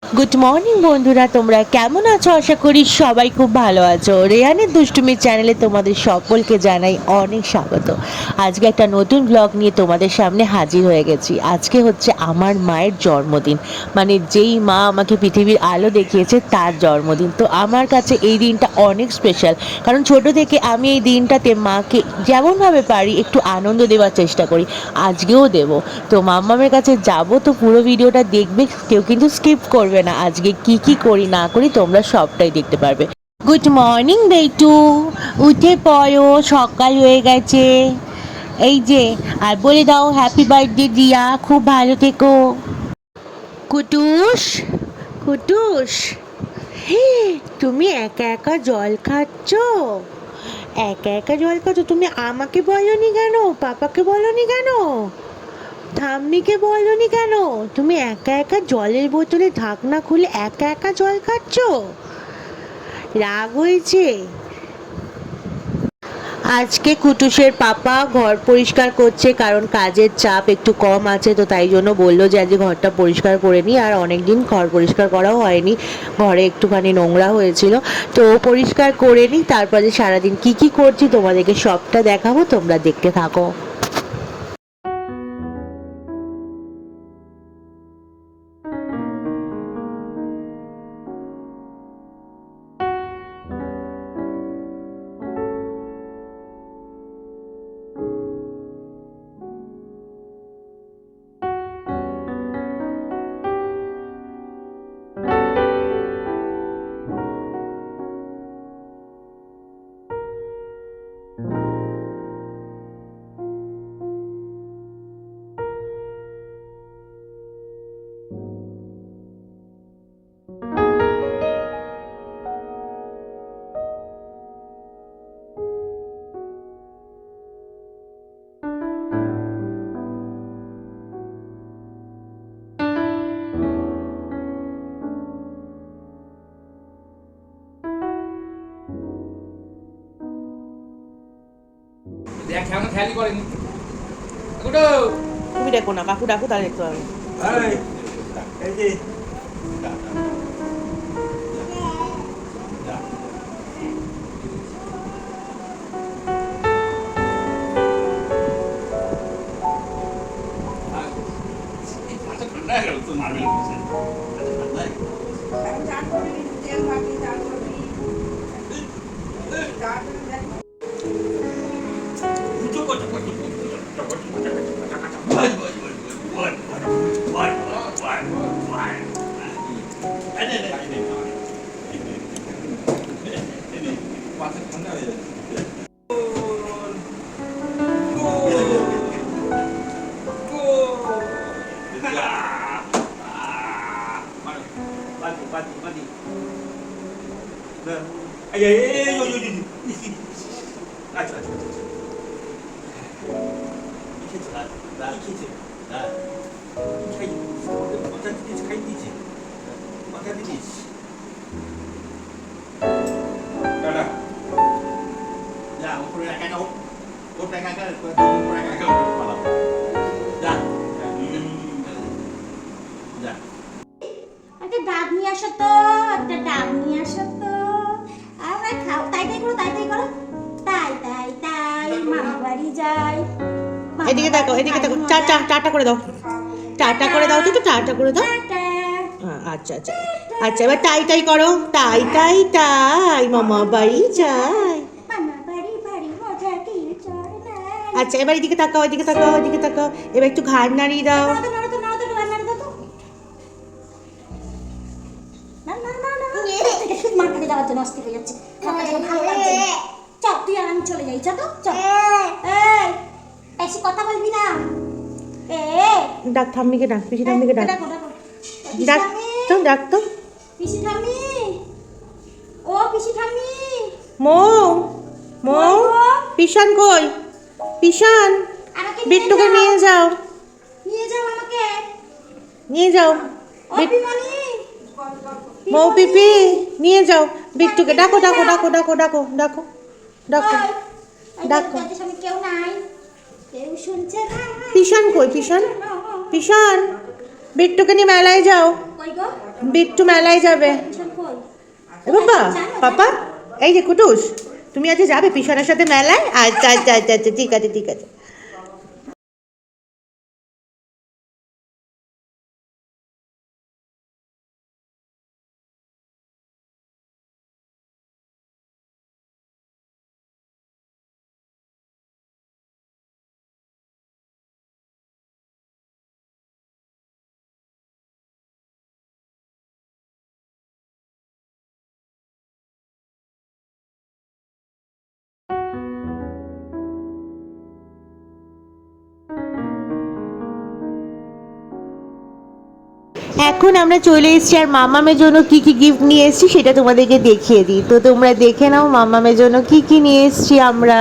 Good morning বন্ধুরা, তোমরা কেমন আছো? আশা করি সবাই খুব ভালো আছো। রেহানের দুষ্টুমির চ্যানেলে তোমাদের সকলকে জানাই অনেক স্বাগত। আজকে একটা নতুন ব্লগ নিয়ে তোমাদের সামনে হাজির হয়ে গেছি। আজকে হচ্ছে আমার মায়ের জন্মদিন, মানে যেই মা আমাকে পৃথিবীর আলো দেখিয়েছে তার জন্মদিন। তো আমার কাছে এই দিনটা অনেক স্পেশাল, কারণ ছোট থেকে আমি এই দিনটাতে মাকে যেমনভাবে পারি একটু আনন্দ দেওয়ার চেষ্টা করি, আজকেও দেব। তো মাম্মামের কাছে যাব, তো পুরো ভিডিওটা দেখবে, কেউ কিন্তু স্কিপ করবে না। আজকে কি কি করি না করি তোমরা সবটাই দেখতে পারবে। গুড মর্নিং বেটু, উঠে পড়ো, সকাল হয়ে গেছে। এই যে, আর বলে দাও হ্যাপি বার্থডে রিয়া, খুব ভালো থেকো। কুটুস, কুটুস, তুমি একা একা জল খাচ্ছ? একা একা জল খাচ্ছ? তুমি আমাকে বলনি কেন? পাপাকে বলনি কেন? ঠাম্মিকে বলনি কেন? তুমি একা একা জলের বোতলে ঢাকনা খুলে একা একা জল খাচ্ছ? রাগ হয়েছে? আজকে কুটুসের পাপা ঘর পরিষ্কার করছে, কারণ কাজের চাপ একটু কম আছে, তো তাই জন্য বললো যে আজকে ঘরটা পরিষ্কার করে নিই। আর অনেকদিন ঘর পরিষ্কার করাও হয়নি, ঘরে একটুখানি নোংরা হয়েছিল, তো পরিষ্কার করে নিই। তারপরে সারাদিন কি কি করছি তোমাদেরকে সবটা দেখাবো, তোমরা দেখতে থাকো। তুমি দেখো না, কাকু ডাকো, তাহলে দেখতে পাবে। একটা ডাব নিয়ে আসো তো, একটা ডাব নিয়ে আসো তো। আমরা খাও, তাই তাই করো, তাই তাই করো, তাই তাই তাই মামা বাড়ি যাই। এদিকে দেখো, এদিকে দেখো, টাটা টাটা করে দাও, টাটা করে দাও, তো টাটা করে দাও। আচ্ছা আচ্ছা আচ্ছা, এবার তাই তাই করো, তাই তাই তাই মামা বাড়ি যাই। মামা বাড়ি বাড়ি মজা কি চড় নাই। আচ্ছা, এবার এদিকে তাকাও, এদিকে তাকাও, এদিকে তাকাও, এবার একটু ঘাড় নাড়িয়ে দাও। নাড়ো তো, নাড়ো তো, নাড়ো তো, নাড়ো তো, না না না না, এটা শুধু মাথাতে যাওয়ার জন্য অস্থির হয়ে যাচ্ছে, মাথা থেকে ভালো লাগছে না। চল তুই আর আমি চলে যাই, চল তো, চল। এই বেশি কথা বলবি না। ডাক ঠাম্মিকে, ডাক পিসি ঠাম্মিকে, ডাক ডাকো ডাকো, ডাক তো, ডাক তো। পিসি ঠাম্মি, ও পিসি ঠাম্মি, মৌ, মৌ, পিসান কই? পিসান, আমাকে বিট্টুকে নিয়ে যাও, নিয়ে যাও আমাকে। নিয়ে যাও। ও বিমানি, মৌ পিপি, নিয়ে যাও বিট্টুকে। ডাকো ডাকো ডাকো ডাকো ডাকো ডাকো ডাকো ডাকো। দরজার সামনে কেউ নাই, কেউ শুনছে না। পিসান কই? পিসান, পিসান, বিট্টুকে নিয়ে মেলায় যাও। কই গো? বিট্টু মেলায় যাবে। পিছন কই? এ বাবা, জানো, পাপা, জানো? এই যে কুটুস, তুমি আজ যাবে পিছনের সাথে মেলায়? আচ্ছা আচ্ছা আচ্ছা আচ্ছা, ঠিক আছে ঠিক আছে। এখন আমরা চলে এসেছি আর মামামের জন্য কি কি গিফট নিয়ে এসেছি সেটা তোমাদেরকে দেখিয়ে দিই। তো তোমরা দেখে নাও মামামের জন্য কি কি নিয়ে এসেছি আমরা।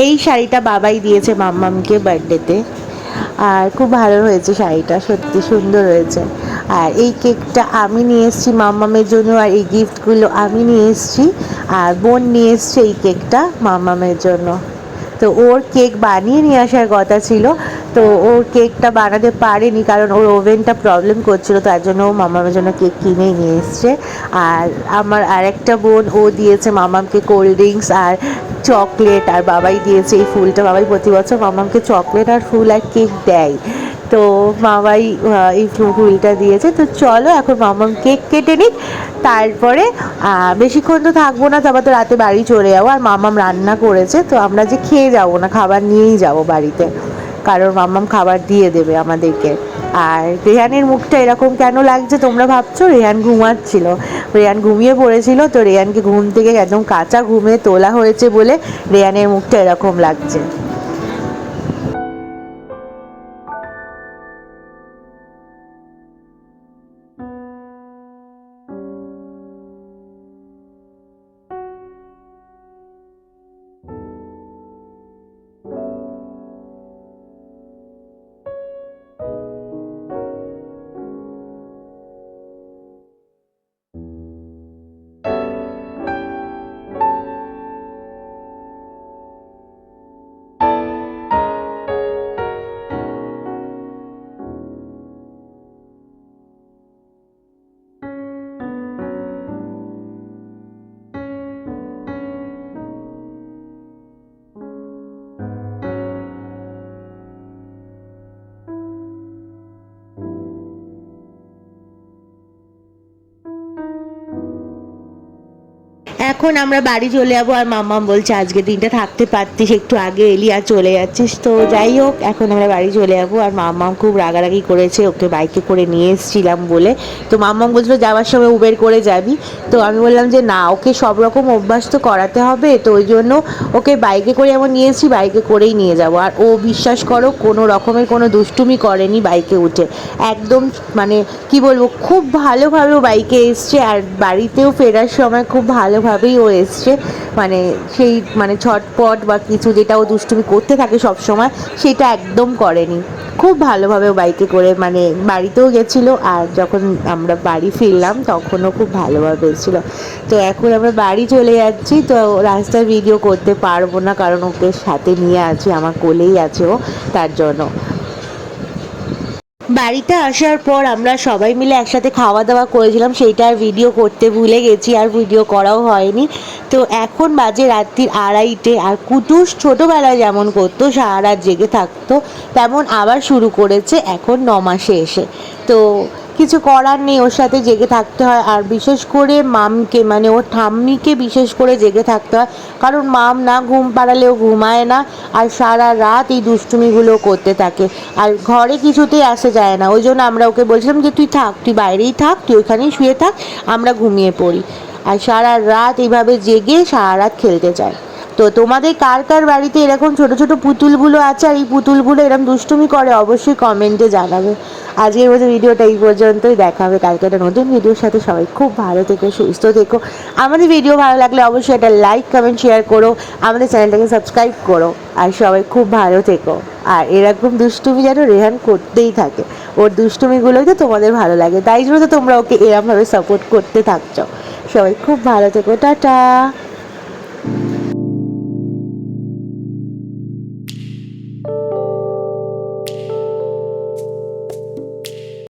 এই শাড়িটা বাবাই দিয়েছে মাম্মামকে বার্থডেতে, আর খুব ভালো হয়েছে শাড়িটা, সত্যি সুন্দর হয়েছে। আর এই কেকটা আমি নিয়ে এসেছি মাম্মামের জন্য, আর এই গিফটগুলো আমি নিয়ে এসেছি, আর বোন নিয়ে এসছে এই কেকটা মাম্মামের জন্য। তো ওর কেক বানিয়ে নিয়ে আসার কথা ছিল, তো ওর কেকটা বানাতে পারেনি কারণ ওর ওভেনটা প্রবলেম করছিল, তার জন্য ও মামামের জন্য কেক কিনেই নিয়ে এসছে। আর আমার আরেকটা বোন, ও দিয়েছে মামামকে কোল্ড ড্রিঙ্কস আর চকলেট, আর বাবাই দিয়েছে এই ফুলটা। বাবাই প্রতি বছর মামামকে চকলেট আর ফুল আর কেক দেয়, তো মামাই এই ফুলটা দিয়েছে। তো চলো এখন মামাম কেক কেটে নিক, তারপরে বেশিক্ষণ তো থাকবো না, তারপর তো রাতে বাড়ি চলে যাবো। আর মামাম রান্না করেছে, তো আমরা যে খেয়ে যাবো না, খাবার নিয়েই যাব বাড়িতে, কারণ মামাম খাবার দিয়ে দেবে আমাদেরকে। আর রেহানের মুখটা এরকম কেন লাগছে তোমরা ভাবছো? রেহান ঘুমাচ্ছিল, রেহান ঘুমিয়ে পড়েছিল, তো রেহানকে ঘুম থেকে একদম কাঁচা ঘুমে তোলা হয়েছে বলে রেহানের মুখটা এরকম লাগছে। এখন আমরা বাড়ি চলে যাবো, আর মাম্মাম বলছে আজকে দিনটা থাকতে পারতিস, একটু আগে এলি আর চলে যাচ্ছিস। তো যাই হোক, এখন আমরা বাড়ি চলে যাবো। আর মাম্মাম খুব রাগারাগি করেছে, ওকে বাইকে করে নিয়ে এসেছিলাম বলে। তো মাম্মাম বলছিল যাওয়ার সময় উবের করে যাবি, তো আমি বললাম যে না, ওকে সব রকম অভ্যাস তো করাতে হবে, তো ওই জন্য ওকে বাইকে করে এমন নিয়ে এসেছি, বাইকে করেই নিয়ে যাবো। আর ও বিশ্বাস করো কোনো রকমের কোনো দুষ্টুমি করেনি বাইকে উঠে, একদম মানে কি বলবো, খুব ভালোভাবে ও বাইকে এসছে। আর বাড়িতেও ফেরার সময় খুব ভালোভাবেই ও এসছে, মানে সেই মানে ছটপট বা কিছু যেটা ও দুষ্টুমি করতে থাকে সব সময়, সেটা একদম করেনি। খুব ভালোভাবে ও বাইকে করে মানে বাড়িতেও গেছিলো, আর যখন আমরা বাড়ি ফিরলাম তখনও খুব ভালোভাবে এসেছিলো। তো এখন আমরা বাড়ি চলে যাচ্ছি, তো রাস্তায় ভিডিও করতে পারবো না কারণ ওকে সাথে নিয়ে আছি, আমার কোলেই আছে ও, তার জন্য। বাড়িতে আসার পর আমরা সবাই মিলে একসাথে খাওয়া দাওয়া করেছিলাম, সেইটা আর ভিডিও করতে ভুলে গেছি, আর ভিডিও করাও হয়নি। তো এখন বাজে রাত্রির 2:30, আর কুটুস ছোটোবেলায় যেমন করতো সারা রাত জেগে থাকতো, তেমন আবার শুরু করেছে এখন 9 মাসে এসে। তো কিছু করার নেই, ওর সাথে জেগে থাকতে হয়। আর বিশেষ করে মামকে মানে ওর ঠাম্মিকে বিশেষ করে জেগে থাকতে হয়, কারণ মাম না ঘুম পাড়ালেও ঘুমায় না, আর সারা রাত এই দুষ্টুমিগুলো করতে থাকে। আর ঘরে কিছুতেই আসে যায় না, ওই জন্য আমরা ওকে বলছিলাম যে তুই থাক, তুই বাইরেই থাক, তুই ওইখানেই শুয়ে থাক, আমরা ঘুমিয়ে পড়ি। আর সারা রাত এইভাবে জেগে সারা রাত খেলতে চায়। তো তোমাদের কার কার বাড়িতে এরকম ছোট ছোট পুতুলগুলো আছে আর এই পুতুলগুলো এরকম দুষ্টুমি করে অবশ্যই কমেন্টে জানাবে। আজকের মতো ভিডিওটা এই পর্যন্তই, দেখা হবে কালকে একটা নতুন ভিডিওর সাথে। সবাই খুব ভালো থেকো, সুস্থ থেকো। আমাদের ভিডিও ভালো লাগলে অবশ্যই একটা লাইক কমেন্ট শেয়ার করো, আমাদের চ্যানেলটাকে সাবস্ক্রাইব করো। আর সবাই খুব ভালো থেকো। আর এরকম দুষ্টুমি যেন রেহান করতেই থাকে, ওর দুষ্টুমিগুলোই তো তোমাদের ভালো লাগে, তাই জন্য তো তোমরা ওকে এরমভাবে সাপোর্ট করতে থাকছো। সবাই খুব ভালো থেকো, টাটা।